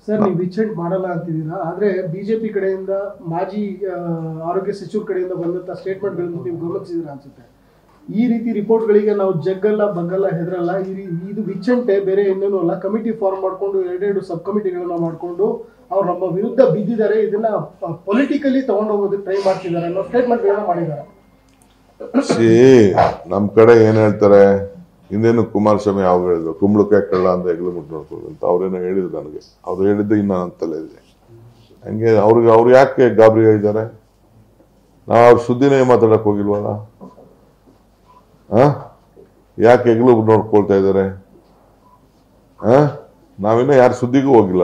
Sir ನೀವು ವಿಚೆಂಟ್ ಮಾಡಲ್ಲ ಅಂತಿದ್ದೀರಾ, ಆದ್ರೆ ಬಿಜೆಪಿ ಕಡೆಯಿಂದ ಮಾಜಿ ಆರೋಗ್ಯ ಸಚಿವರ ಕಡೆಯಿಂದ ಬಂದಂತ ಸ್ಟೇಟ್ಮೆಂಟ್ಗಳನ್ನು ನೀವು ಗಮನಿಸಿದ್ರ ಅನ್ಸುತ್ತೆ. ಈ ರೀತಿ ರಿಪೋರ್ಟ್ಗಳಿಗೆ ನಾವು ಜಗ್ಗಲ್ಲ ಬಗ್ಗಲ್ಲ ಹೆದರಲ್ಲ, ಇದು ವಿಚೆಂಟೆ ಬೇರೆ ಇನ್ನೇನು ಅಲ್ಲ. ಕಮಿಟಿ ಫಾರ್ಮ್ ಮಾಡ್ಕೊಂಡು 2 ಸಬ್ ಕಮಿಟಿಗಳನ್ನ ಮಾಡ್ಕೊಂಡು ಅವ್ರು ನಮ್ಮ ವಿರುದ್ಧ ಬಿದ್ದಿದ್ದಾರೆ, ಇದನ್ನ ಪೊಲಿಟಿಕಲಿ ತಗೊಂಡೋಗೋದಕ್ಕೆ ಟ್ರೈ ಮಾಡ್ತಿದ್ದಾರೆ ಅನ್ನೋ ಸ್ಟೇಟ್ಮೆಂಟ್ಗಳನ್ನ ಮಾಡಿದ್ದಾರೆ. ನಮ್ ಕಡೆ ಏನ್ ಹೇಳ್ತಾರೆ, ಹಿಂದೇನು ಕುಮಾರಸ್ವಾಮಿ ಯಾವ ಹೇಳಿದ್ರು, ಕುಂಬಳಕಾಯಿ ಕಳ್ಳ ಅಂತ ಹೆಗ್ಲು ಮುಟ್ಟು ನೋಡ್ಕೊಳ್ಳಿ ಅಂತ ಅವ್ರೇನೋ ಹೇಳಿದ್ರು ನನಗೆ. ಅವ್ರು ಹೇಳಿದ್ದು ಇನ್ನ ನನ್ನ ತಲೆ ಇದೆ. ಹಂಗೆ ಅವ್ರು ಯಾಕೆ ಗಾಬರಿ ಆಗಿದ್ದಾರೆ? ನಾವು ಅವ್ರ ಸುದ್ದಿನೇ ಮಾತಾಡಕ್ ಹೋಗಿಲ್ವಲ್ಲ. ಯಾಕೆ ಹೆಗ್ಲು ನೋಡ್ಕೊಳ್ತಾ ಇದ್ದಾರೆ? ನಾವಿನ್ನ ಯಾರ ಸುದ್ದಿಗೂ ಹೋಗಿಲ್ಲ.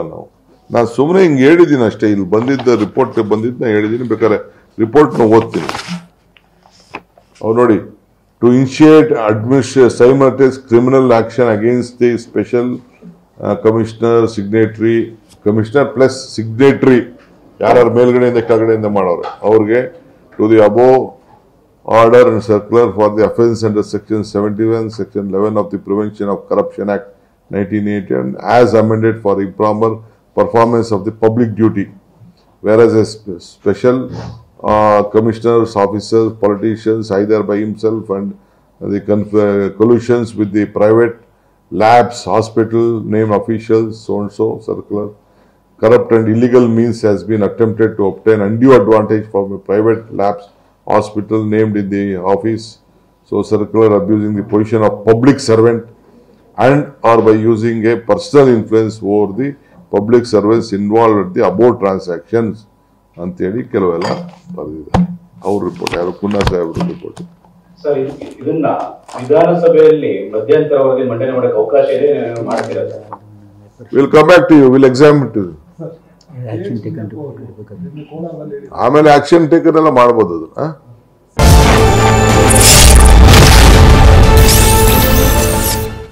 ನಾನು ಸುಮ್ಮನೆ ಹಿಂಗೆ ಹೇಳಿದ್ದೀನಿ ಅಷ್ಟೇ. ಇಲ್ಲಿ ಬಂದಿದ್ದ ರಿಪೋರ್ಟ್ ಬಂದಿದ್ದ ಹೇಳಿದ್ದೀನಿ, ಬೇಕಾದ್ರೆ ರಿಪೋರ್ಟ್ನ ಓದ್ತೀನಿ. ಅವ್ರು ನೋಡಿ, to initiate simultaneous criminal action against the special commissioner plus signatory ಯಾರು ಮೇಲ್ಗಡೆಯಿಂದ ಕೆಳಗಡೆಯಿಂದ ಮಾಡೋರು ಅವ್ರಿಗೆ to the above order and circular for the offence under section 71 section 11 of the Prevention of Corruption Act 1980 as amended for improper performance of the public duty, whereas a special commissioners, officers, politicians, either by himself and the collusions with the private labs, hospital, name officials, so-and-so, circular, corrupt and illegal means has been attempted to obtain undue advantage from a private labs, hospital named in the office, so circular, abusing the position of public servant and or by using a personal influence over the public servants involved with the above transactions. ಅಂತೇಳಿ ಕೆಲವೆಲ್ಲ ಬರೆದಿದ್ದಾರೆ. ಅವ್ರ report, ಯಾರು ಪುನಃ ಸಾಹೇಬ್ರ report. Sir, ಇದನ್ನ ವಿಧಾನಸಭೆಯಲ್ಲಿ ಮಧ್ಯಂತರ ವರದಿ ಮಂಡನೆ ಮಾಡಕ್ಕೆ ಅವಕಾಶ ಇದೆ, ಮಾಡ್ತೀರಾ? Will come back to you, will examine too. ಆಮೇಲೆ ಆಕ್ಷನ್ ಟೇಕನ್ ಎಲ್ಲ ಮಾಡ್ಬೋದು ಅದನ್ನ.